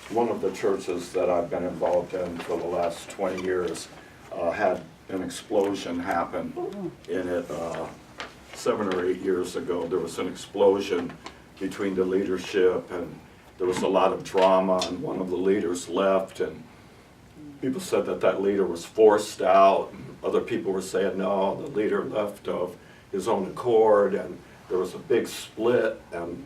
one of the churches that I've been involved in for the last 20 years had an explosion happen in it 7 or 8 years ago. There was an explosion between the leadership, and there was a lot of drama, and one of the leaders left, and people said that that leader was forced out, and other people were saying no, the leader left of his own accord, and there was a big split, and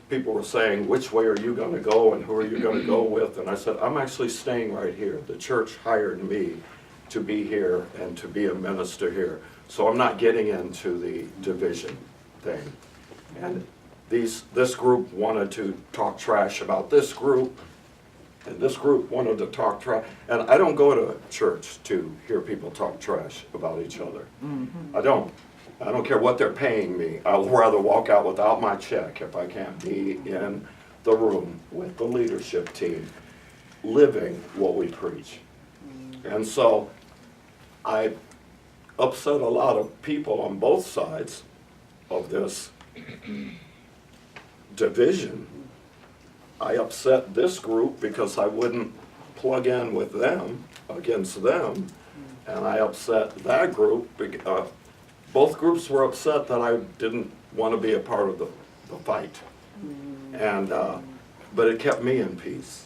people were saying, which way are you going to go and who are you going to go with? And I said, I'm actually staying right here. The church hired me to be here and to be a minister here. So I'm not getting into the division thing. And this group wanted to talk trash about this group, and this group wanted to talk trash. And I don't go to church to hear people talk trash about each other. I don't care what they're paying me. I'll rather walk out without my check if I can't be in the room with the leadership team living what we preach. And so I upset a lot of people on both sides of this division. I upset this group because I wouldn't plug in with them against them, and I upset that group. Both groups were upset that I didn't want to be a part of the fight, and but it kept me in peace.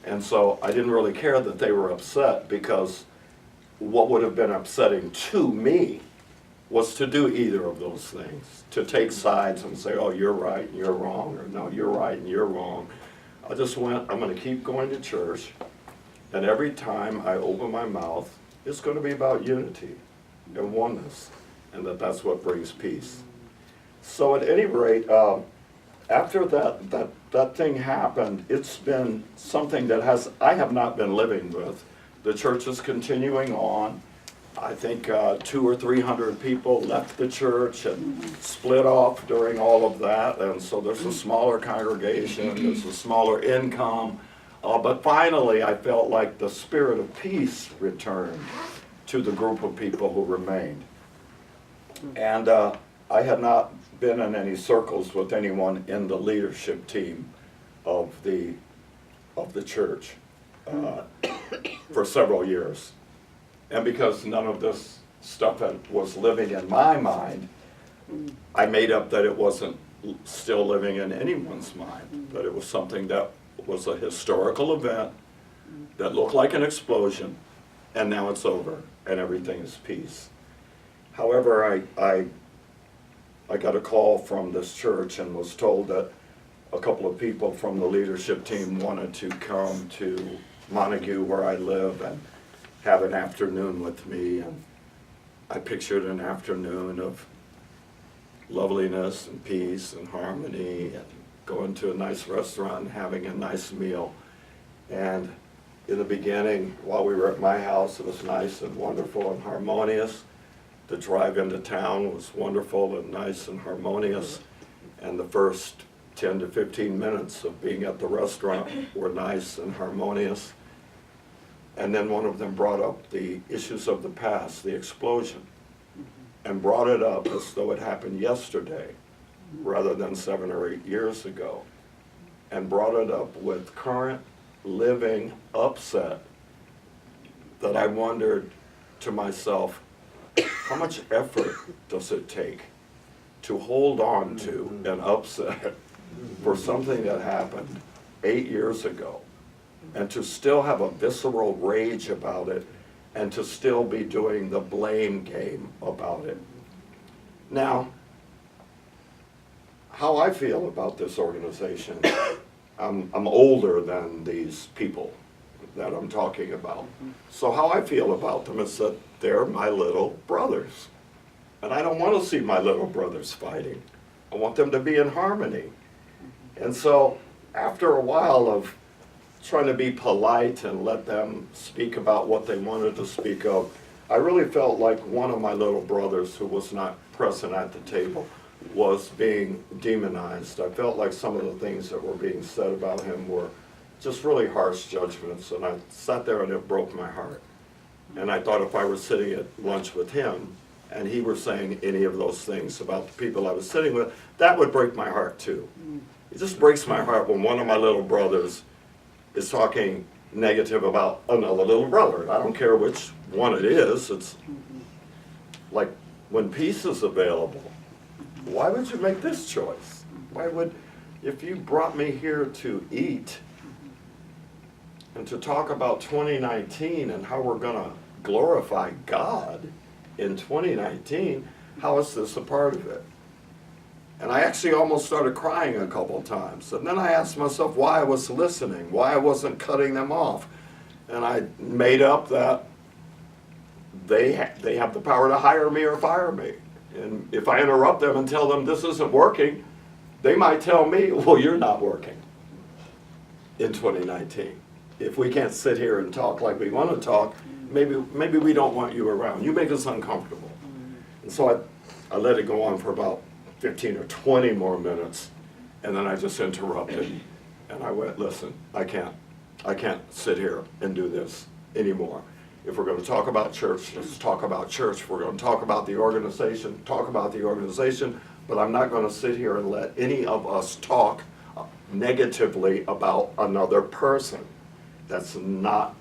And so I didn't really care that they were upset, because what would have been upsetting to me was to do either of those things, to take sides and say, oh, you're right and you're wrong, or no, you're right and you're wrong. I just went, I'm going to keep going to church, and every time I open my mouth, it's going to be about unity and oneness, and that's what brings peace. So at any rate, after that thing happened, it's been something that I have not been living with. The church is continuing on. I think 200 or 300 people left the church and split off during all of that, and so there's a smaller congregation, there's a smaller income, but finally I felt like the spirit of peace returned to the group of people who remained. And I had not been in any circles with anyone in the leadership team of the church for several years. And because none of this stuff was living in my mind, I made up that it wasn't still living in anyone's mind, that it was something that was a historical event that looked like an explosion, and now it's over, and everything is peace. However, I got a call from this church and was told that a couple of people from the leadership team wanted to come to Montague, where I live, and have an afternoon with me. And I pictured an afternoon of loveliness and peace and harmony, and going to a nice restaurant and having a nice meal. And in the beginning, while we were at my house, it was nice and wonderful and harmonious. The drive into town was wonderful and nice and harmonious, and the first 10 to 15 minutes of being at the restaurant were nice and harmonious. And then one of them brought up the issues of the past, the explosion, and brought it up as though it happened yesterday rather than 7 or 8 years ago, and brought it up with current living upset that I wondered to myself, how much effort does it take to hold on to an upset for something that happened 8 years ago, and to still have a visceral rage about it, and to still be doing the blame game about it? Now, how I feel about this organization, I'm older than these people that I'm talking about. So how I feel about them is that they're my little brothers. And I don't want to see my little brothers fighting. I want them to be in harmony. And so after a while of trying to be polite and let them speak about what they wanted to speak of, I really felt like one of my little brothers, who was not present at the table, was being demonized. I felt like some of the things that were being said about him were just really harsh judgments, and I sat there and it broke my heart. And I thought if I were sitting at lunch with him and he were saying any of those things about the people I was sitting with, that would break my heart too. It just breaks my heart when one of my little brothers is talking negative about another little brother. I don't care which one it is. It's like when peace is available, why would you make this choice? Why would, if you brought me here to eat and to talk about 2019 and how we're going to glorify God in 2019, how is this a part of it? And I actually almost started crying a couple of times. And then I asked myself why I was listening, why I wasn't cutting them off. And I made up that they have the power to hire me or fire me. And if I interrupt them and tell them this isn't working, they might tell me, well, you're not working in 2019. If we can't sit here and talk like we want to talk, maybe we don't want you around. You make us uncomfortable. And so I let it go on for about 15 or 20 more minutes, and then I just interrupted, and I went, listen, I can't sit here and do this anymore. If we're going to talk about church, let's talk about church. If we're going to talk about the organization, talk about the organization, but I'm not going to sit here and let any of us talk negatively about another person. That's not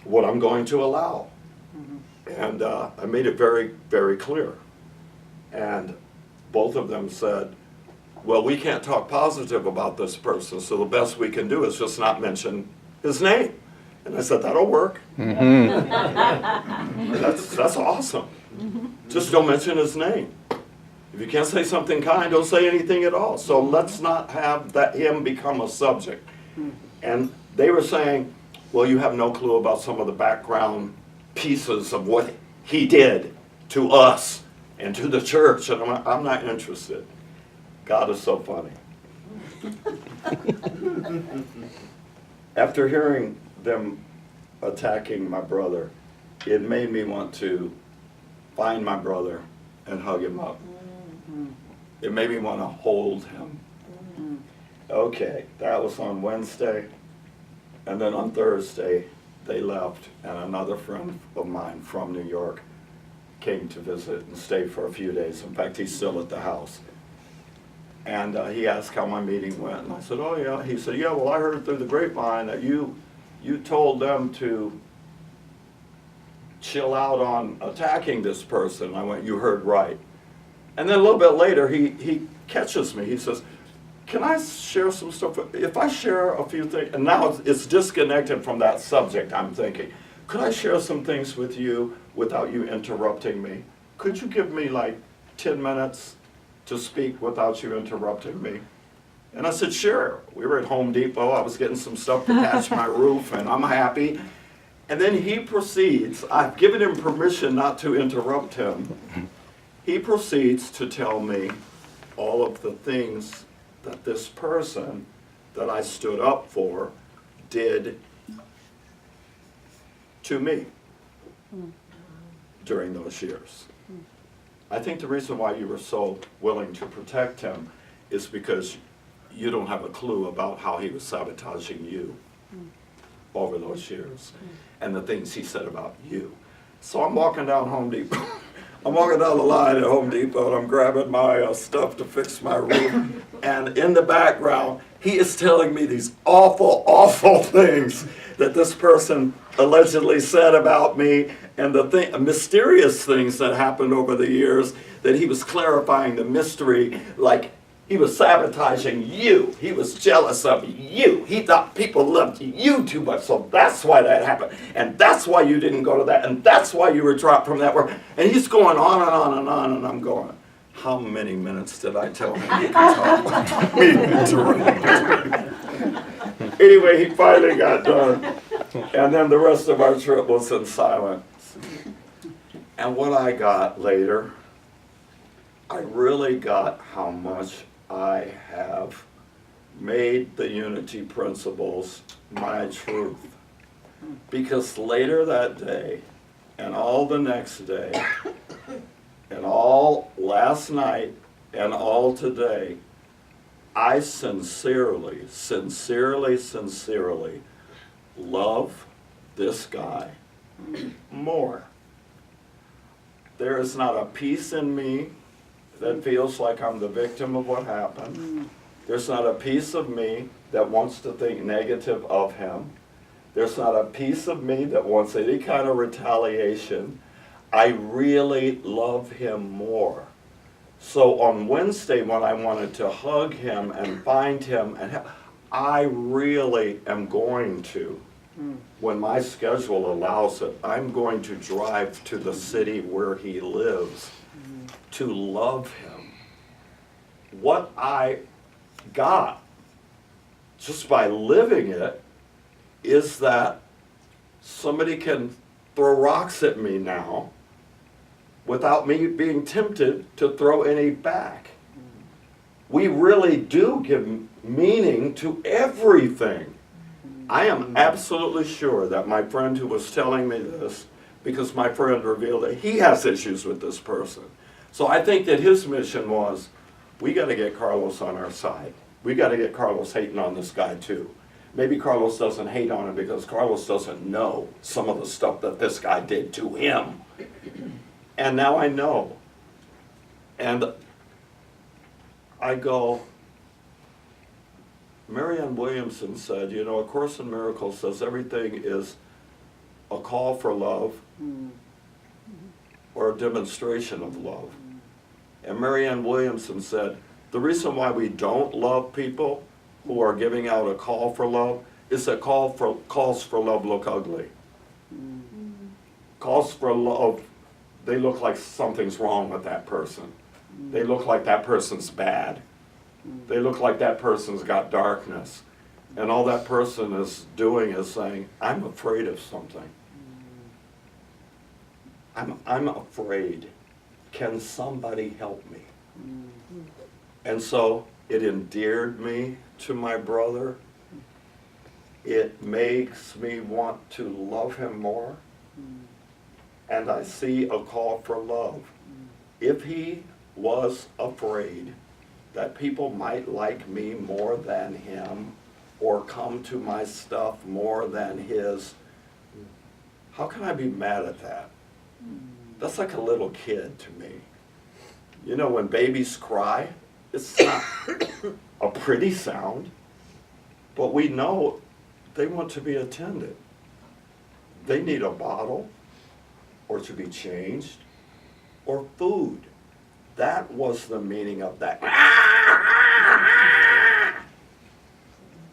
what I'm going to allow. And I made it very, very clear. And both of them said, well, we can't talk positive about this person, so the best we can do is just not mention his name. And I said, that'll work. That's awesome. Just don't mention his name. If you can't say something kind, don't say anything at all. So let's not have him become a subject. And they were saying, well, you have no clue about some of the background pieces of what he did to us and to the church, and I'm not interested. God is so funny. After hearing them attacking my brother, it made me want to find my brother and hug him up. It made me want to hold him. Okay, that was on Wednesday, and then on Thursday, they left, and another friend of mine from New York came to visit and stayed for a few days. In fact, he's still at the house. And he asked how my meeting went, and I said, oh yeah. He said, yeah, well, I heard through the grapevine that you told them to chill out on attacking this person. I went, you heard right. And then a little bit later, he catches me. He says, can I share some stuff? If I share a few things, and now it's disconnected from that subject, I'm thinking, could I share some things with you without you interrupting me? Could you give me like 10 minutes to speak without you interrupting me? And I said, sure. We were at Home Depot. I was getting some stuff to patch my roof, and I'm happy. And then he proceeds, I've given him permission not to interrupt him. He proceeds to tell me all of the things that this person that I stood up for did to me during those years. I think the reason why you were so willing to protect him is because you don't have a clue about how he was sabotaging you over those years and the things he said about you. So I'm walking down Home Depot. I'm walking down the line at Home Depot, and I'm grabbing my stuff to fix my roof. And in the background, he is telling me these awful, awful things that this person allegedly said about me, and the mysterious things that happened over the years, that he was clarifying the mystery, like he was sabotaging you. He was jealous of you. He thought people loved you too much, so that's why that happened. And that's why you didn't go to that, and that's why you were dropped from that work. And he's going on and on and on, and I'm going, how many minutes did I tell him you could talk about me? Anyway, he finally got done. And then the rest of our trip was in silence. And what I got later, I really got how much I have made the unity principles my truth. Because later that day, and all the next day, and all last night, and all today, I sincerely, sincerely, sincerely love this guy more. There is not a piece in me that feels like I'm the victim of what happened. There's not a piece of me that wants to think negative of him. There's not a piece of me that wants any kind of retaliation. I really love him more. So on Wednesday, when I wanted to hug him and find him, I really am going to, when my schedule allows it, I'm going to drive to the city where he lives to love him. What I got just by living it is that somebody can throw rocks at me now without me being tempted to throw any back. We really do give meaning to everything. I am absolutely sure that my friend who was telling me this, because my friend revealed that he has issues with this person. So I think that his mission was, we got to get Carlos on our side. We got to get Carlos hating on this guy too. Maybe Carlos doesn't hate on him because Carlos doesn't know some of the stuff that this guy did to him. And now I know. And I go, Marianne Williamson said, you know, A Course in Miracles says everything is a call for love or a demonstration of love. And Marianne Williamson said, the reason why we don't love people who are giving out a call for love is that calls for love look ugly. Calls for love, they look like something's wrong with that person. They look like that person's bad. They look like that person's got darkness. And all that person is doing is saying, I'm afraid of something. I'm afraid. Can somebody help me? And so it endeared me to my brother. It makes me want to love him more. And I see a call for love. If he was afraid that people might like me more than him or come to my stuff more than his, how can I be mad at that? That's like a little kid to me. You know, when babies cry, it's not a pretty sound, but we know they want to be attended. They need a bottle, or to be changed, or food. That was the meaning of that.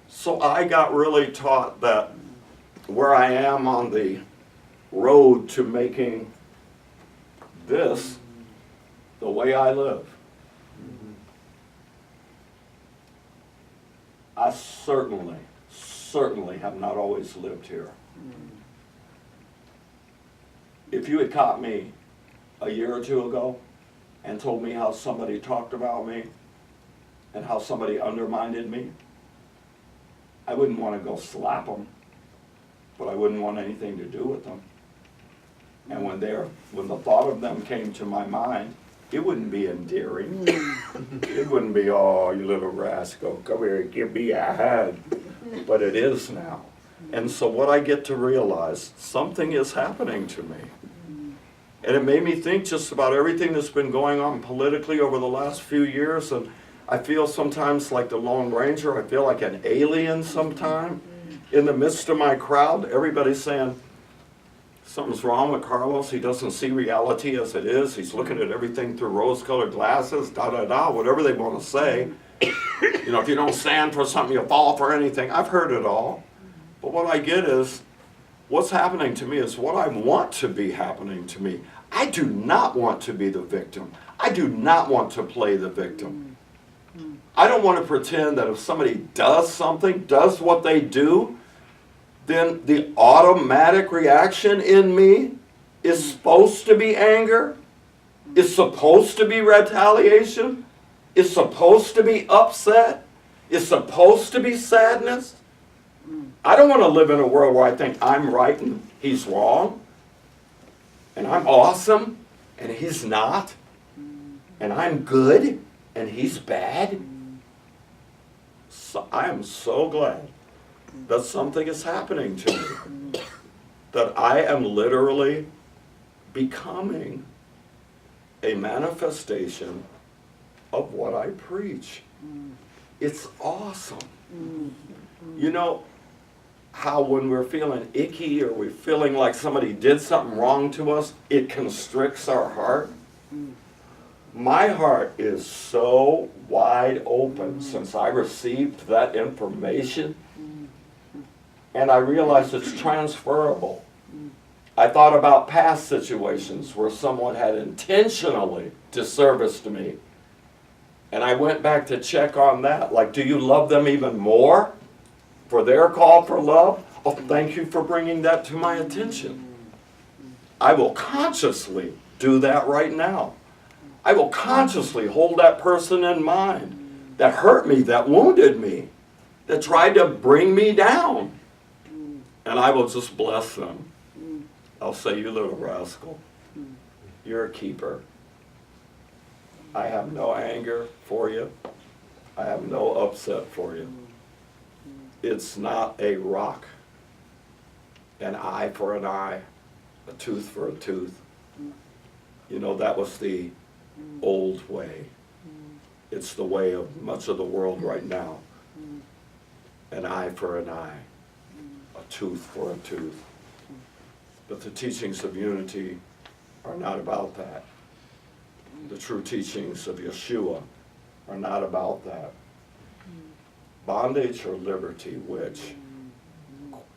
So I got really taught that where I am on the road to making this the way I live, I certainly have not always lived here. If you had caught me a year or two ago and told me how somebody talked about me and how somebody undermined me, I wouldn't want to go slap them, but I wouldn't want anything to do with them. And when the thought of them came to my mind, it wouldn't be endearing. It wouldn't be, oh, you little rascal, come here and give me a hug. But it is now. And so what I get to realize, something is happening to me. And it made me think just about everything that's been going on politically over the last few years. And I feel sometimes like the Lone Ranger. I feel like an alien sometime. In the midst of my crowd, everybody's saying, something's wrong with Carlos. He doesn't see reality as it is. He's looking at everything through rose-colored glasses, da-da-da, whatever they want to say. You know, if you don't stand for something, you fall for anything. I've heard it all. But what I get is, what's happening to me is what I want to be happening to me. I do not want to be the victim. I do not want to play the victim. I don't want to pretend that if somebody does something, does what they do, then the automatic reaction in me is supposed to be anger, is supposed to be retaliation, is supposed to be upset, is supposed to be sadness. I don't want to live in a world where I think I'm right and he's wrong, and I'm awesome and he's not, and I'm good and he's bad. So I am so glad that something is happening to me, that I am literally becoming a manifestation of what I preach. It's awesome. You know how when we're feeling icky or we're feeling like somebody did something wrong to us, it constricts our heart? My heart is so wide open since I received that information, and I realized it's transferable. I thought about past situations where someone had intentionally disserviced me, and I went back to check on that. Like, do you love them even more for their call for love? Oh, thank you for bringing that to my attention. I will consciously do that right now. I will consciously hold that person in mind that hurt me, that wounded me, that tried to bring me down. And I will just bless them. I'll say, you little rascal, you're a keeper. I have no anger for you. I have no upset for you. It's not a rock. An eye for an eye, a tooth for a tooth. You know, that was the old way. It's the way of much of the world right now. An eye for an eye, a tooth for a tooth. But the teachings of unity are not about that. The true teachings of Yeshua are not about that. Bondage or liberty, which?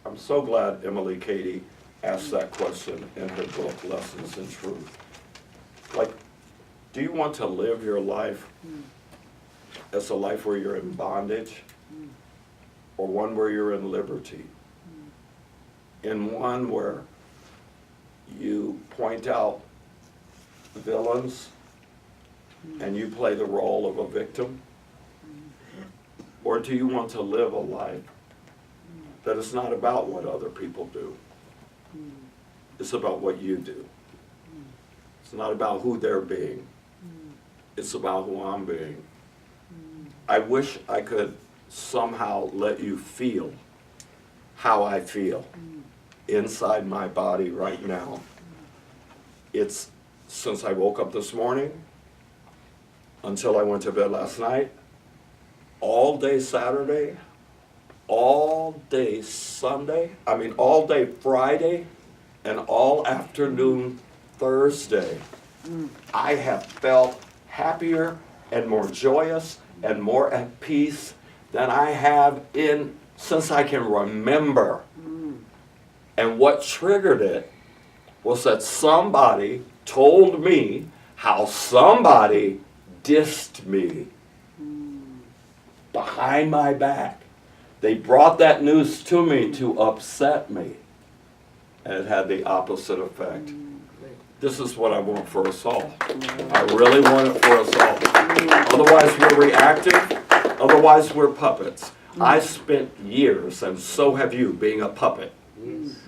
I'm so glad Emily Cady asked that question in her book, Lessons in Truth. Like, do you want to live your life as a life where you're in bondage, or one where you're in liberty? In one where you point out villains and you play the role of a victim? Or do you want to live a life that is not about what other people do? It's about what you do. It's not about who they're being. It's about who I'm being. I wish I could somehow let you feel how I feel inside my body right now. It's since I woke up this morning until I went to bed last night, all day Saturday, all day Sunday, all day Friday, and all afternoon Thursday. I have felt happier and more joyous and more at peace than I have since I can remember. And what triggered it was that somebody told me how somebody dissed me behind my back. They brought that news to me to upset me, and it had the opposite effect. This is what I want for us all. I really want it for us all. Otherwise we're reactive, otherwise we're puppets. I spent years, and so have you, being a puppet.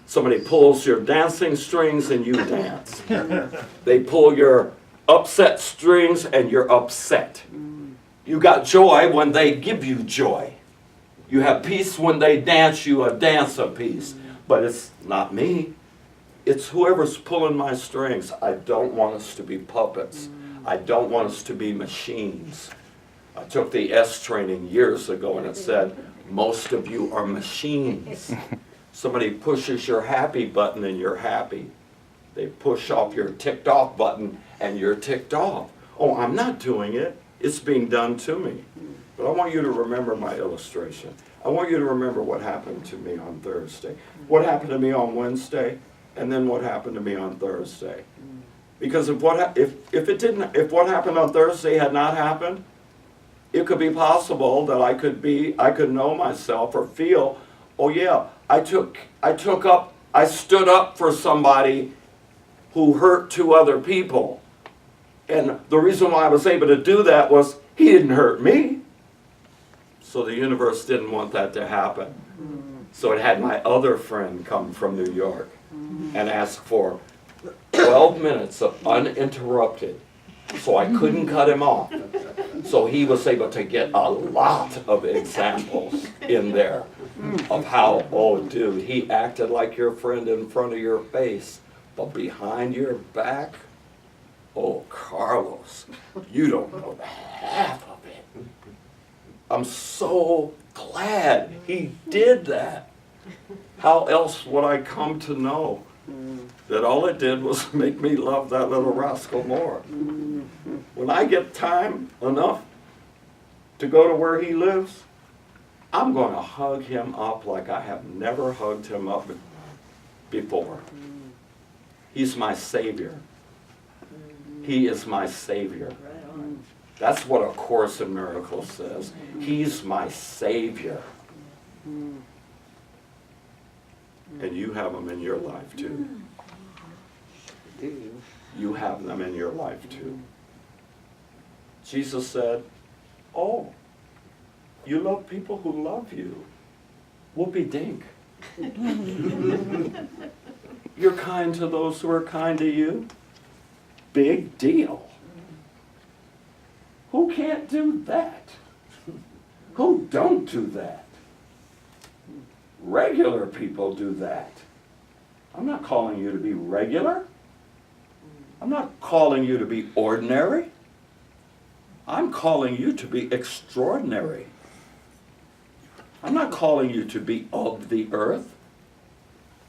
Somebody pulls your dancing strings and you dance. They pull your upset strings and you're upset. You got joy when they give you joy. You have peace when they dance you a dance of peace. But it's not me. It's whoever's pulling my strings. I don't want us to be puppets. I don't want us to be machines. I took the S training years ago and it said, most of you are machines. Somebody pushes your happy button and you're happy. They push off your ticked off button and you're ticked off. Oh, I'm not doing it. It's being done to me. But I want you to remember my illustration. I want you to remember what happened to me on Thursday, what happened to me on Wednesday, and then what happened to me on Thursday. Because if what happened on Thursday had not happened, it could be possible that I could know myself or feel, oh yeah, I stood up for somebody who hurt two other people. And the reason why I was able to do that was he didn't hurt me. So the universe didn't want that to happen. So it had my other friend come from New York and ask for 12 minutes of uninterrupted. So I couldn't cut him off. So he was able to get a lot of examples in there of how, oh dude, he acted like your friend in front of your face, but behind your back, oh Carlos, you don't know the half of it. I'm so glad he did that. How else would I come to know that all it did was make me love that little rascal more? When I get time enough to go to where he lives, I'm going to hug him up like I have never hugged him up before. He's my Savior. He is my Savior. That's what A Course in Miracles says. He's my Savior. And you have them in your life too. You have them in your life too. Jesus said, oh, you love people who love you. Whoopie dink. You're kind to those who are kind to you. Big deal. Who can't do that? Who don't do that? Regular people do that. I'm not calling you to be regular. I'm not calling you to be ordinary. I'm calling you to be extraordinary. I'm not calling you to be of the earth,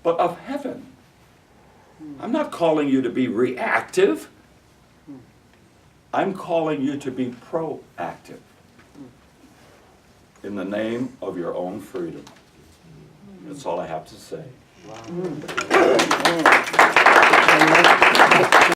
but of heaven. I'm not calling you to be reactive. I'm calling you to be proactive in the name of your own freedom. That's all I have to say. Wow.